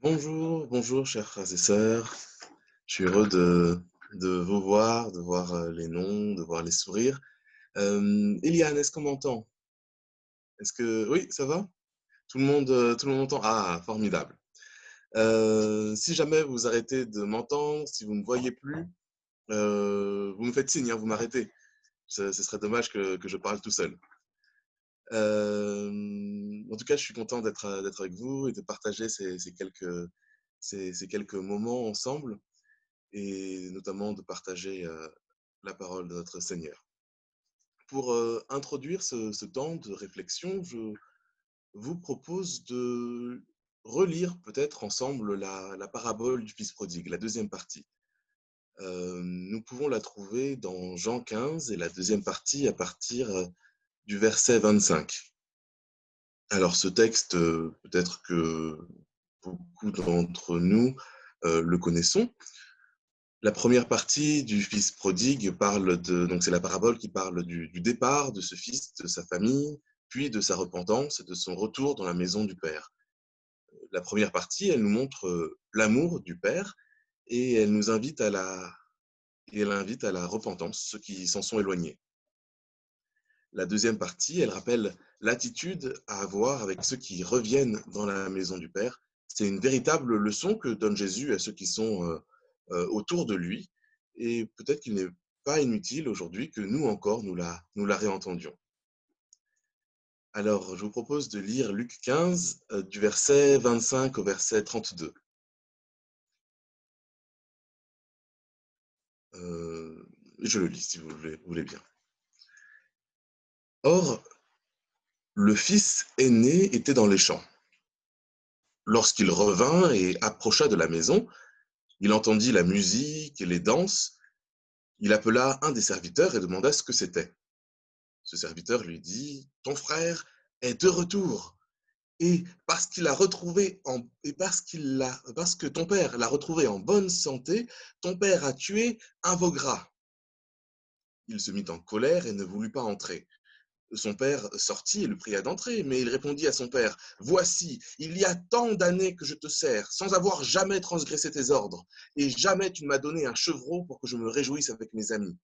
Bonjour, bonjour chers frères et sœurs. Je suis heureux de vous voir, de voir les noms, de voir les sourires. Eliane, est-ce qu'on m'entend? Est-ce que... Oui, ça va? Tout le monde m'entend? Ah, formidable. Si jamais vous arrêtez de m'entendre, si vous ne me voyez plus, vous me faites signe, hein, vous m'arrêtez. Ce serait dommage que je parle tout seul. En tout cas, je suis content d'être avec vous et de partager ces quelques moments ensemble, et notamment de partager la parole de notre Seigneur. Pour introduire ce temps de réflexion, je vous propose de relire peut-être ensemble la parabole du Fils prodigue, la deuxième partie. Nous pouvons la trouver dans Jean 15 et la deuxième partie à partir du verset 25. Alors ce texte, peut-être que beaucoup d'entre nous le connaissons. La première partie du Fils prodigue parle donc c'est la parabole qui parle du départ de ce fils, de sa famille, puis de sa repentance et de son retour dans la maison du Père. La première partie, elle nous montre l'amour du Père et elle invite à la repentance, ceux qui s'en sont éloignés. La deuxième partie, elle rappelle l'attitude à avoir avec ceux qui reviennent dans la maison du Père. C'est une véritable leçon que donne Jésus à ceux qui sont autour de lui. Et peut-être qu'il n'est pas inutile aujourd'hui que nous encore, nous la réentendions. Alors, je vous propose de lire Luc 15, du verset 25 au verset 32. Je le lis si vous voulez bien. Or, le fils aîné était dans les champs. Lorsqu'il revint et approcha de la maison, il entendit la musique et les danses. Il appela un des serviteurs et demanda ce que c'était. Ce serviteur lui dit: « Ton frère est de retour. Et parce que ton père l'a retrouvé en bonne santé, ton père a tué un veau gras. » Il se mit en colère et ne voulut pas entrer. Son père sortit et le pria d'entrer, mais il répondit à son père: « Voici, il y a tant d'années que je te sers, sans avoir jamais transgressé tes ordres, et jamais tu ne m'as donné un chevreau pour que je me réjouisse avec mes amis.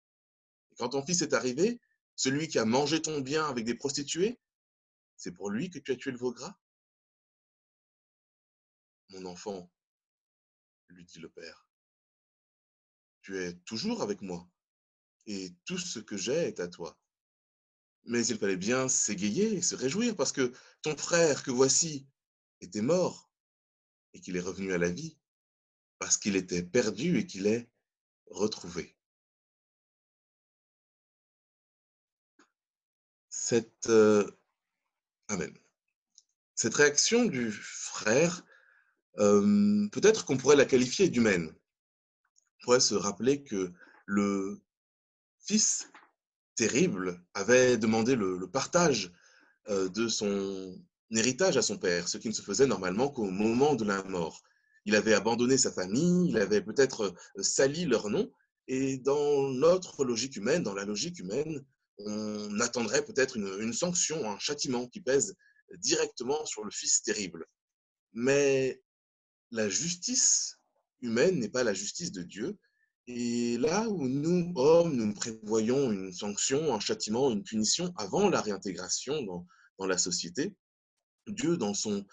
Et quand ton fils est arrivé, celui qui a mangé ton bien avec des prostituées, c'est pour lui que tu as tué le veau gras? » « Mon enfant, lui dit le père, tu es toujours avec moi, et tout ce que j'ai est à toi. Mais il fallait bien s'égayer et se réjouir, parce que ton frère que voici était mort, et qu'il est revenu à la vie, parce qu'il était perdu et qu'il est retrouvé. » Cette, Amen. Cette réaction du frère, peut-être qu'on pourrait la qualifier d'humaine. On pourrait se rappeler que le fils terrible avait demandé le partage de son héritage à son père, ce qui ne se faisait normalement qu'au moment de la mort. Il avait abandonné sa famille, il avait peut-être sali leur nom, et dans notre logique humaine, dans la logique humaine, on attendrait peut-être une sanction, un châtiment qui pèse directement sur le fils terrible. Mais la justice humaine n'est pas la justice de Dieu. Et là où nous, hommes, nous prévoyons une sanction, un châtiment, une punition avant la réintégration dans la société, Dieu, dans son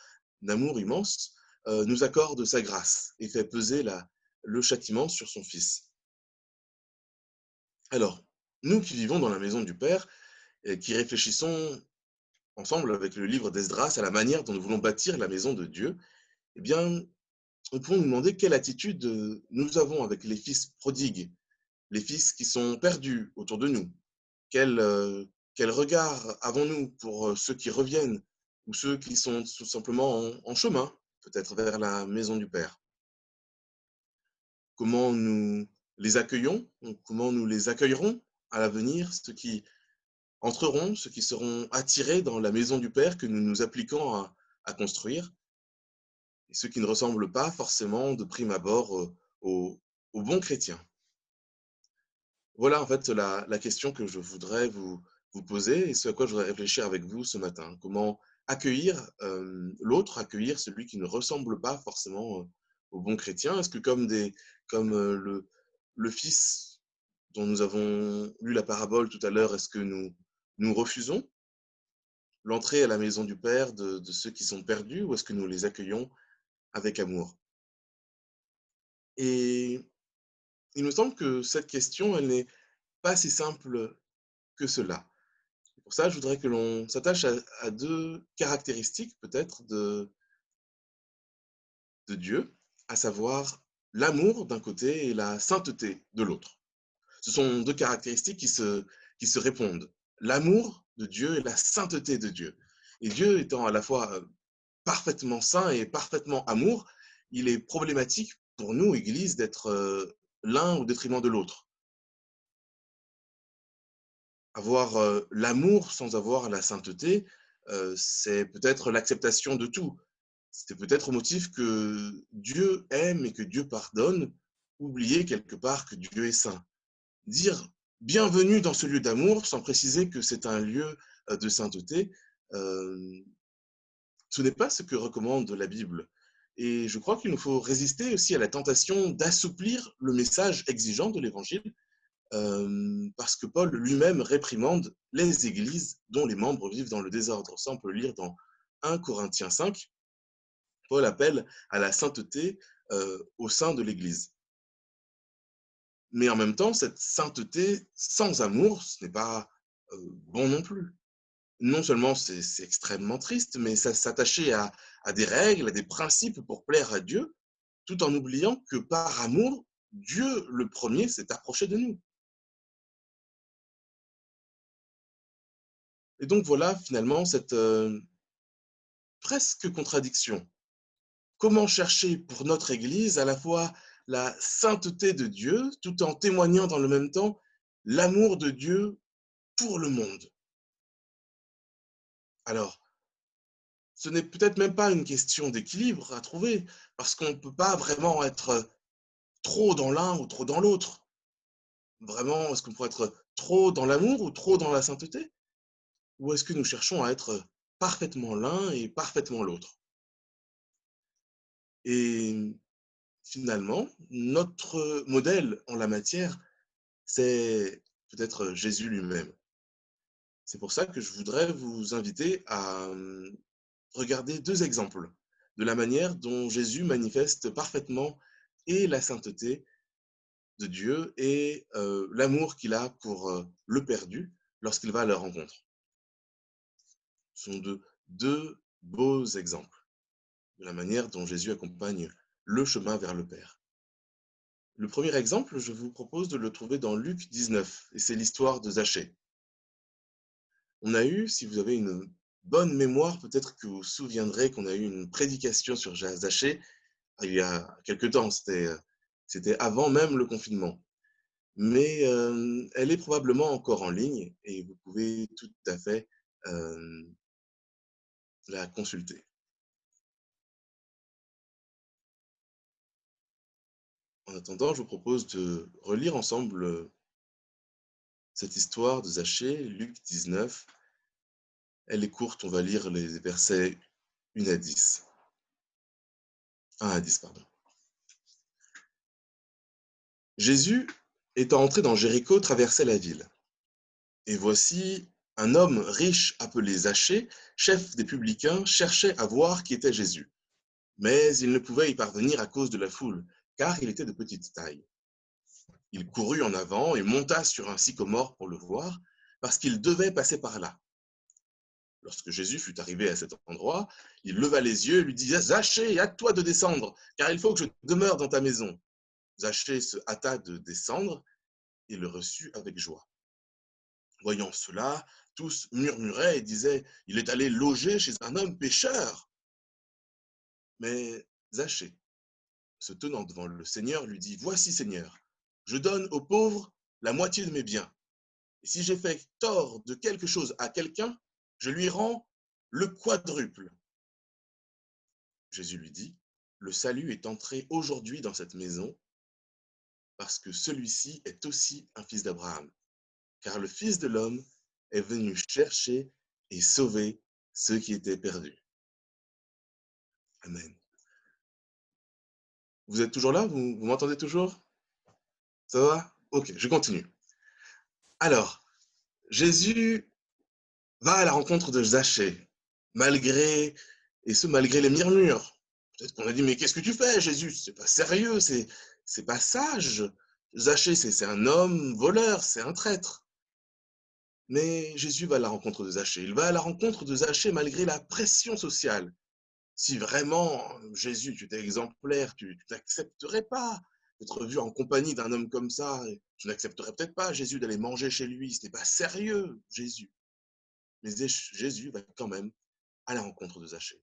amour immense, nous accorde sa grâce et fait peser le châtiment sur son Fils. Alors, nous qui vivons dans la maison du Père, et qui réfléchissons ensemble avec le livre d'Esdras à la manière dont nous voulons bâtir la maison de Dieu, eh bien, nous pouvons nous demander quelle attitude nous avons avec les fils prodigues, les fils qui sont perdus autour de nous. Quel regard avons-nous pour ceux qui reviennent ou ceux qui sont tout simplement en chemin, peut-être vers la maison du Père? Comment nous les accueillons? Comment nous les accueillerons à l'avenir, ceux qui entreront, ceux qui seront attirés dans la maison du Père que nous nous appliquons à construire, et ceux qui ne ressemblent pas forcément de prime abord aux bons chrétiens? Voilà en fait la question que je voudrais vous poser et ce à quoi je voudrais réfléchir avec vous ce matin. Comment accueillir l'autre, accueillir celui qui ne ressemble pas forcément au bon chrétien? Est-ce que comme le fils dont nous avons lu la parabole tout à l'heure, est-ce que nous refusons l'entrée à la maison du Père de ceux qui sont perdus ou est-ce que nous les accueillons avec amour? Et il me semble que cette question, elle n'est pas si simple que cela. Pour ça, je voudrais que l'on s'attache à 2 caractéristiques peut-être de Dieu, à savoir l'amour d'un côté et la sainteté de l'autre. Ce sont 2 caractéristiques qui se répondent. L'amour de Dieu et la sainteté de Dieu. Et Dieu étant à la fois parfaitement saint et parfaitement amour, il est problématique pour nous, Église, d'être l'un au détriment de l'autre. Avoir l'amour sans avoir la sainteté, c'est peut-être l'acceptation de tout. C'est peut-être au motif que Dieu aime et que Dieu pardonne, oublier quelque part que Dieu est saint. Dire bienvenue dans ce lieu d'amour sans préciser que c'est un lieu de sainteté, euh, ce n'est pas ce que recommande la Bible. Et je crois qu'il nous faut résister aussi à la tentation d'assouplir le message exigeant de l'Évangile, parce que Paul lui-même réprimande les églises dont les membres vivent dans le désordre. Ça, on peut le lire dans 1 Corinthiens 5. Paul appelle à la sainteté au sein de l'Église. Mais en même temps, cette sainteté sans amour, ce n'est pas bon non plus. Non seulement c'est extrêmement triste, mais ça s'attacher à des règles, à des principes pour plaire à Dieu, tout en oubliant que par amour, Dieu le premier s'est approché de nous. Et donc voilà finalement cette presque contradiction. Comment chercher pour notre Église à la fois la sainteté de Dieu, tout en témoignant dans le même temps l'amour de Dieu pour le monde? Alors, ce n'est peut-être même pas une question d'équilibre à trouver, parce qu'on ne peut pas vraiment être trop dans l'un ou trop dans l'autre. Vraiment, est-ce qu'on pourrait être trop dans l'amour ou trop dans la sainteté? Ou est-ce que nous cherchons à être parfaitement l'un et parfaitement l'autre? Et finalement, notre modèle en la matière, c'est peut-être Jésus lui-même. C'est pour ça que je voudrais vous inviter à regarder 2 exemples de la manière dont Jésus manifeste parfaitement et la sainteté de Dieu et l'amour qu'il a pour le perdu lorsqu'il va à leur rencontre. Ce sont 2 beaux exemples de la manière dont Jésus accompagne le chemin vers le Père. Le premier exemple, je vous propose de le trouver dans Luc 19, et c'est l'histoire de Zachée. On a eu, si vous avez une bonne mémoire, peut-être que vous vous souviendrez qu'on a eu une prédication sur Zachée il y a quelque temps, c'était avant même le confinement. Mais elle est probablement encore en ligne et vous pouvez tout à fait la consulter. En attendant, je vous propose de relire ensemble cette histoire de Zachée, Luc 19. Elle est courte, on va lire les versets 1 à 10. 1 à 10, pardon. Jésus, étant entré dans Jéricho, traversait la ville. Et voici, un homme riche appelé Zachée, chef des publicains, cherchait à voir qui était Jésus. Mais il ne pouvait y parvenir à cause de la foule, car il était de petite taille. Il courut en avant et monta sur un sycomore pour le voir, parce qu'il devait passer par là. Lorsque Jésus fut arrivé à cet endroit, il leva les yeux et lui dit: Zachée, hâte-toi de descendre, car il faut que je demeure dans ta maison. Zachée se hâta de descendre et le reçut avec joie. Voyant cela, tous murmuraient et disaient: il est allé loger chez un homme pécheur. Mais Zachée, se tenant devant le Seigneur, lui dit: voici, Seigneur, je donne aux pauvres la moitié de mes biens. Et si j'ai fait tort de quelque chose à quelqu'un, je lui rends le quadruple. Jésus lui dit: le salut est entré aujourd'hui dans cette maison, parce que celui-ci est aussi un fils d'Abraham. Car le Fils de l'homme est venu chercher et sauver ceux qui étaient perdus. Amen. Vous êtes toujours là? Vous m'entendez toujours? Ça va? Ok, je continue. Alors, Jésus va à la rencontre de Zachée, malgré les murmures. Peut-être qu'on a dit, mais qu'est-ce que tu fais, Jésus? C'est pas sérieux, c'est pas sage. Zachée, c'est un homme voleur, c'est un traître. Mais Jésus va à la rencontre de Zachée. Il va à la rencontre de Zachée malgré la pression sociale. Si vraiment, Jésus, tu étais exemplaire, tu n'accepterais pas d'être vu en compagnie d'un homme comme ça. Tu n'accepterais peut-être pas, Jésus, d'aller manger chez lui. Ce n'est pas sérieux, Jésus. Mais Jésus va quand même à la rencontre de Zachée.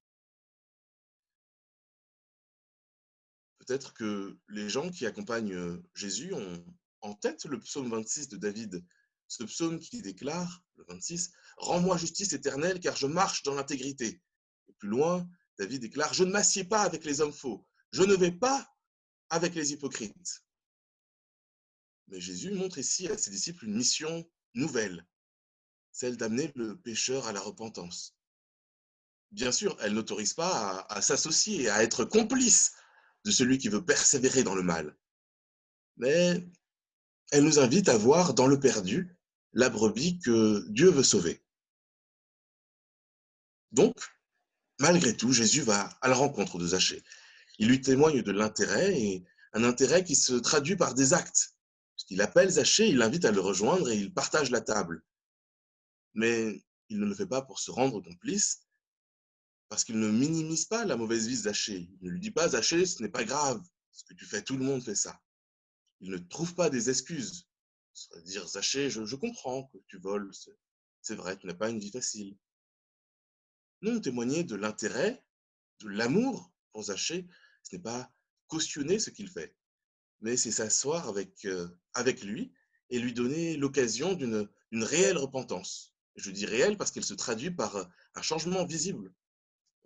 Peut-être que les gens qui accompagnent Jésus ont en tête le psaume 26 de David, ce psaume qui déclare, le 26, « Rends-moi justice éternelle, car je marche dans l'intégrité ». Et plus loin, David déclare, « Je ne m'assieds pas avec les hommes faux, je ne vais pas avec les hypocrites ». Mais Jésus montre ici à ses disciples une mission nouvelle, celle d'amener le pécheur à la repentance. Bien sûr, elle n'autorise pas à s'associer, à être complice de celui qui veut persévérer dans le mal. Mais elle nous invite à voir dans le perdu la brebis que Dieu veut sauver. Donc, malgré tout, Jésus va à la rencontre de Zachée. Il lui témoigne de l'intérêt, et un intérêt qui se traduit par des actes. Il appelle Zachée, il l'invite à le rejoindre et il partage la table. Mais il ne le fait pas pour se rendre complice, parce qu'il ne minimise pas la mauvaise vie de Zachée. Il ne lui dit pas, Zachée, ce n'est pas grave, ce que tu fais, tout le monde fait ça. Il ne trouve pas des excuses. C'est-à-dire, Zachée, je comprends que tu voles, c'est vrai, tu n'as pas une vie facile. Non, témoigner de l'intérêt, de l'amour pour Zachée, ce n'est pas cautionner ce qu'il fait, mais c'est s'asseoir avec lui et lui donner l'occasion d'une réelle repentance. Je dis réelle parce qu'elle se traduit par un changement visible.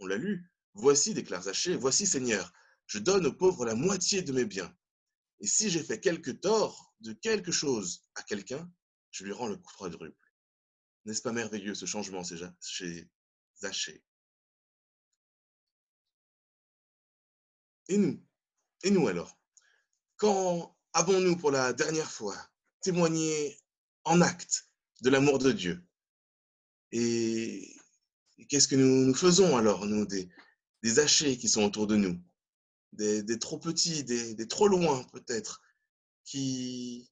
On l'a lu. Voici, déclare Zachée, voici Seigneur, je donne aux pauvres la moitié de mes biens. Et si j'ai fait quelque tort de quelque chose à quelqu'un, je lui rends le quadruple. N'est-ce pas merveilleux ce changement chez Zachée? Et nous? Et nous alors? Quand avons-nous pour la dernière fois témoigné en acte de l'amour de Dieu? Et qu'est-ce que nous faisons alors, nous, des Zachées qui sont autour de nous, des trop petits, des trop loin peut-être, qui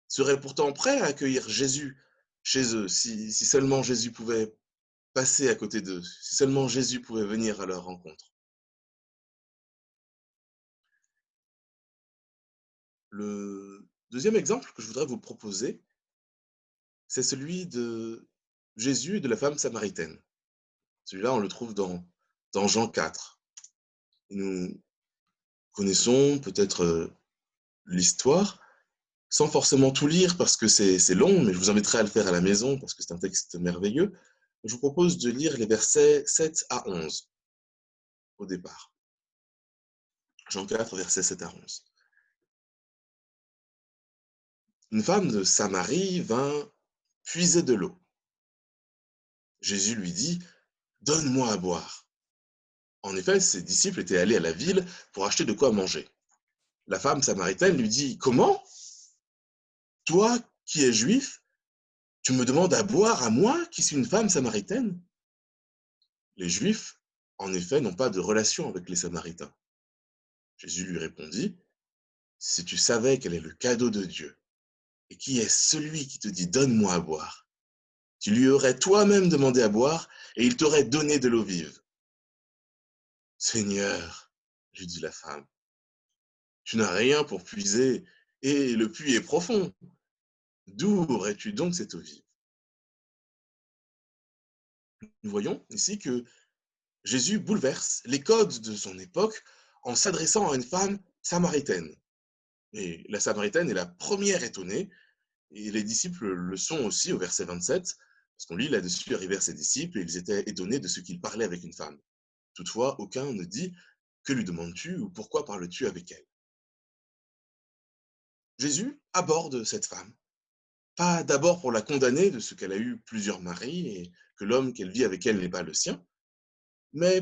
seraient pourtant prêts à accueillir Jésus chez eux, si seulement Jésus pouvait passer à côté d'eux, si seulement Jésus pouvait venir à leur rencontre. Le deuxième exemple que je voudrais vous proposer, c'est celui de Jésus et de la femme samaritaine. Celui-là, on le trouve dans Jean 4. Et nous connaissons peut-être l'histoire, sans forcément tout lire parce que c'est long, mais je vous inviterai à le faire à la maison parce que c'est un texte merveilleux. Je vous propose de lire les versets 7 à 11 au départ. Jean 4, versets 7 à 11. Une femme de Samarie vint puiser de l'eau. Jésus lui dit, « Donne-moi à boire. » En effet, ses disciples étaient allés à la ville pour acheter de quoi manger. La femme samaritaine lui dit, « Comment? Toi qui es juif, tu me demandes à boire à moi qui suis une femme samaritaine? » Les Juifs, en effet, n'ont pas de relation avec les Samaritains. Jésus lui répondit, « Si tu savais quel est le cadeau de Dieu, et qui est celui qui te dit « Donne-moi à boire », tu lui aurais toi-même demandé à boire, et il t'aurait donné de l'eau vive. Seigneur, lui dit la femme, tu n'as rien pour puiser, et le puits est profond. D'où aurais-tu donc cette eau vive? Nous voyons ici que Jésus bouleverse les codes de son époque en s'adressant à une femme samaritaine. Et la Samaritaine est la première étonnée, et les disciples le sont aussi au verset 27, parce qu'on lit là-dessus, arrivèrent ses disciples, et ils étaient étonnés de ce qu'il parlait avec une femme. Toutefois, aucun ne dit, que lui demandes-tu ou pourquoi parles-tu avec elle? Jésus aborde cette femme, pas d'abord pour la condamner de ce qu'elle a eu plusieurs maris, et que l'homme qu'elle vit avec elle n'est pas le sien, mais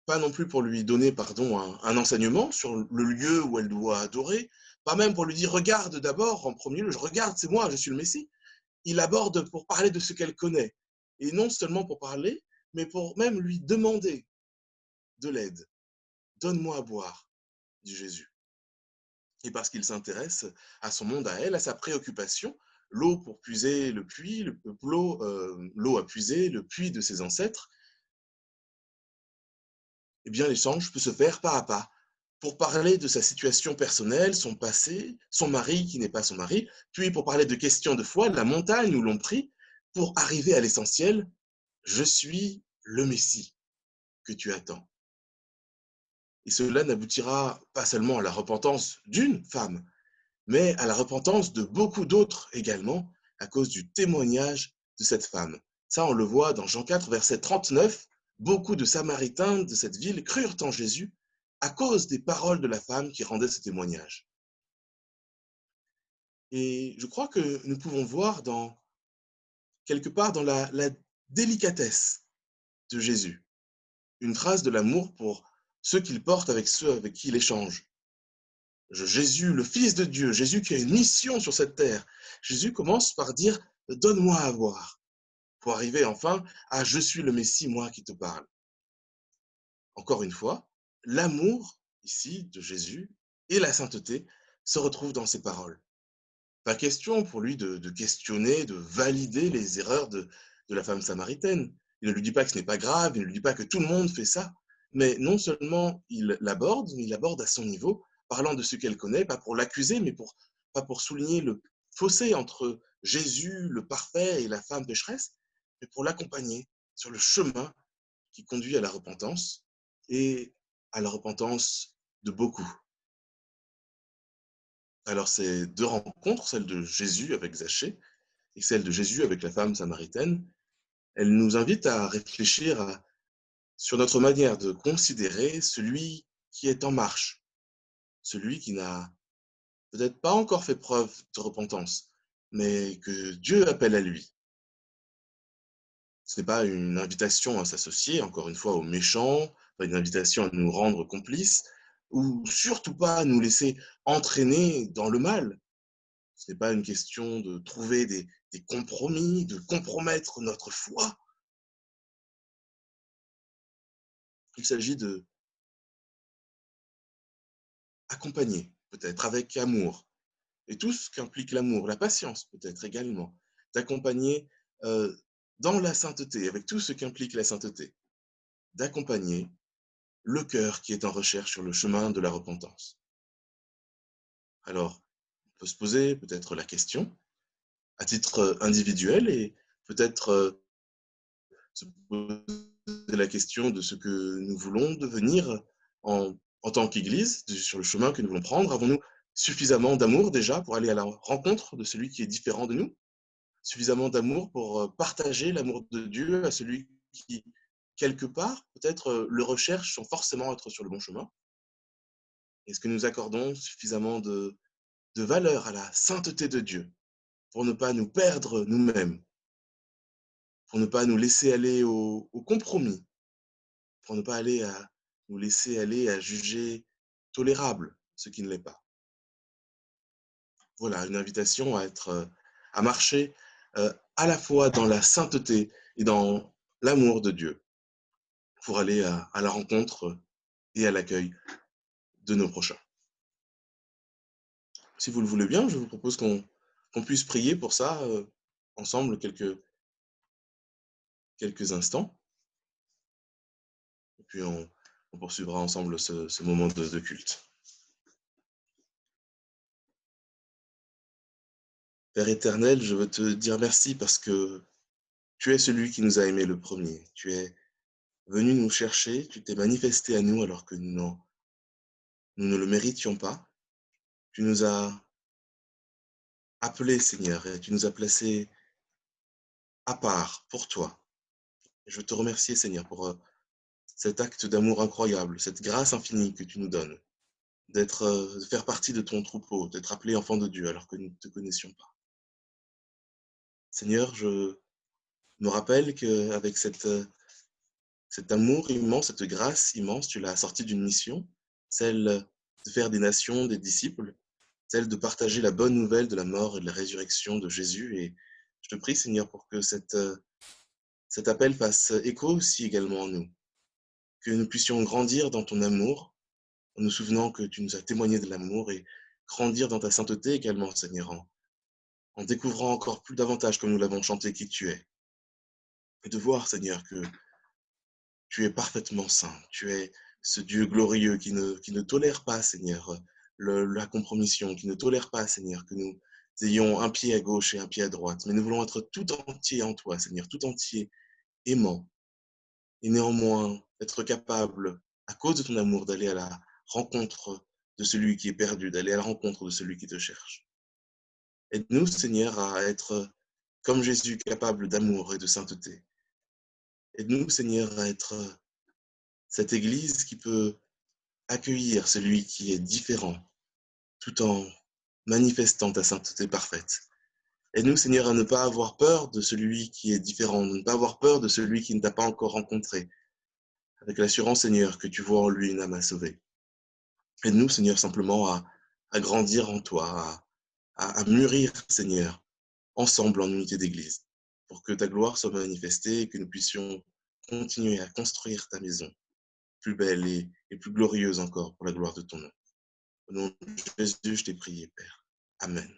pas non plus pour lui donner, pardon, un enseignement sur le lieu où elle doit adorer, pas même pour lui dire, regarde d'abord, en premier lieu, je regarde, c'est moi, je suis le Messie. Il aborde pour parler de ce qu'elle connaît. Et non seulement pour parler, mais pour même lui demander de l'aide. Donne-moi à boire, dit Jésus. Et parce qu'il s'intéresse à son monde à elle, à sa préoccupation, l'eau pour puiser le puits, l'eau à puiser, le puits de ses ancêtres, eh bien l'échange peut se faire pas à pas, pour parler de sa situation personnelle, son passé, son mari qui n'est pas son mari, puis pour parler de questions de foi, la montagne où l'on prie, pour arriver à l'essentiel, je suis le Messie que tu attends. Et cela n'aboutira pas seulement à la repentance d'une femme, mais à la repentance de beaucoup d'autres également, à cause du témoignage de cette femme. Ça, on le voit dans Jean 4, verset 39. Beaucoup de Samaritains de cette ville crurent en Jésus à cause des paroles de la femme qui rendait ce témoignage. Et je crois que nous pouvons voir quelque part dans la délicatesse de Jésus, une trace de l'amour pour ceux qu'il porte avec ceux avec qui il échange. Jésus, le Fils de Dieu, Jésus qui a une mission sur cette terre. Jésus commence par dire « Donne-moi à boire » pour arriver enfin à « Je suis le Messie, moi qui te parle ». Encore une fois, l'amour ici de Jésus et la sainteté se retrouvent dans ses paroles. Pas question pour lui de questionner, de valider les erreurs de la femme samaritaine. Il ne lui dit pas que ce n'est pas grave, il ne lui dit pas que tout le monde fait ça, mais non seulement il l'aborde, mais il l'aborde à son niveau, parlant de ce qu'elle connaît, pas pour l'accuser, mais pas pour souligner le fossé entre Jésus, le parfait, et la femme pécheresse, mais pour l'accompagner sur le chemin qui conduit à la repentance et à la repentance de beaucoup. Alors ces deux rencontres, celle de Jésus avec Zachée et celle de Jésus avec la femme samaritaine, elles nous invitent à réfléchir sur notre manière de considérer celui qui est en marche, celui qui n'a peut-être pas encore fait preuve de repentance, mais que Dieu appelle à lui. Ce n'est pas une invitation à s'associer, encore une fois, aux méchants, pas une invitation à nous rendre complices, ou surtout pas à nous laisser entraîner dans le mal. Ce n'est pas une question de trouver des compromis, de compromettre notre foi. Il s'agit de accompagner, peut-être avec amour, et tout ce qu'implique l'amour, la patience peut-être également, d'accompagner dans la sainteté, avec tout ce qu'implique la sainteté, d'accompagner le cœur qui est en recherche sur le chemin de la repentance. Alors, on peut se poser peut-être la question, à titre individuel, et peut-être se poser la question de ce que nous voulons devenir en tant qu'Église, sur le chemin que nous voulons prendre. Avons-nous suffisamment d'amour déjà pour aller à la rencontre de celui qui est différent de nous? Suffisamment d'amour pour partager l'amour de Dieu à celui qui, quelque part, peut-être le recherche sans forcément être sur le bon chemin? Est-ce que nous accordons suffisamment de valeur à la sainteté de Dieu pour ne pas nous perdre nous-mêmes, pour ne pas nous laisser aller au compromis, pour ne pas nous laisser aller à juger tolérable ce qui ne l'est pas? Voilà, une invitation à marcher à la fois dans la sainteté et dans l'amour de Dieu pour aller à la rencontre et à l'accueil de nos prochains. Si vous le voulez bien, je vous propose qu'on puisse prier pour ça ensemble quelques instants, et puis on poursuivra ensemble ce moment de culte. Père éternel, je veux te dire merci parce que tu es celui qui nous a aimés le premier. Tu es venu nous chercher, tu t'es manifesté à nous alors que nous ne le méritions pas. Tu nous as appelés, Seigneur, et tu nous as placés à part pour toi. Et je veux te remercier, Seigneur, pour cet acte d'amour incroyable, cette grâce infinie que tu nous donnes, de faire partie de ton troupeau, d'être appelé enfant de Dieu alors que nous ne te connaissions pas. Seigneur, me rappelle qu'avec cet amour immense, cette grâce immense, tu l'as sorti d'une mission, celle de faire des nations des disciples, celle de partager la bonne nouvelle de la mort et de la résurrection de Jésus. Et je te prie, Seigneur, pour que cet appel fasse écho aussi également en nous, que nous puissions grandir dans ton amour, en nous souvenant que tu nous as témoigné de l'amour, et grandir dans ta sainteté également, Seigneur, en découvrant encore plus davantage, comme nous l'avons chanté, qui tu es. Et de voir, Seigneur, que tu es parfaitement saint. Tu es ce Dieu glorieux qui ne tolère pas, Seigneur, la compromission, qui ne tolère pas, Seigneur, que nous ayons un pied à gauche et un pied à droite. Mais nous voulons être tout entier en toi, Seigneur, tout entier, aimant, et néanmoins être capable, à cause de ton amour, d'aller à la rencontre de celui qui est perdu, d'aller à la rencontre de celui qui te cherche. Aide-nous, Seigneur, à être comme Jésus, capable d'amour et de sainteté. Aide-nous, Seigneur, à être cette Église qui peut accueillir celui qui est différent, tout en manifestant ta sainteté parfaite. Aide-nous, Seigneur, à ne pas avoir peur de celui qui est différent, de ne pas avoir peur de celui qui ne t'a pas encore rencontré, avec l'assurance, Seigneur, que tu vois en lui une âme à sauver. Aide-nous, Seigneur, simplement à grandir en toi, à mûrir, Seigneur, ensemble en unité d'Église, pour que ta gloire soit manifestée et que nous puissions continuer à construire ta maison, plus belle et plus glorieuse encore pour la gloire de ton nom. Au nom de Jésus, je t'ai prié, Père. Amen.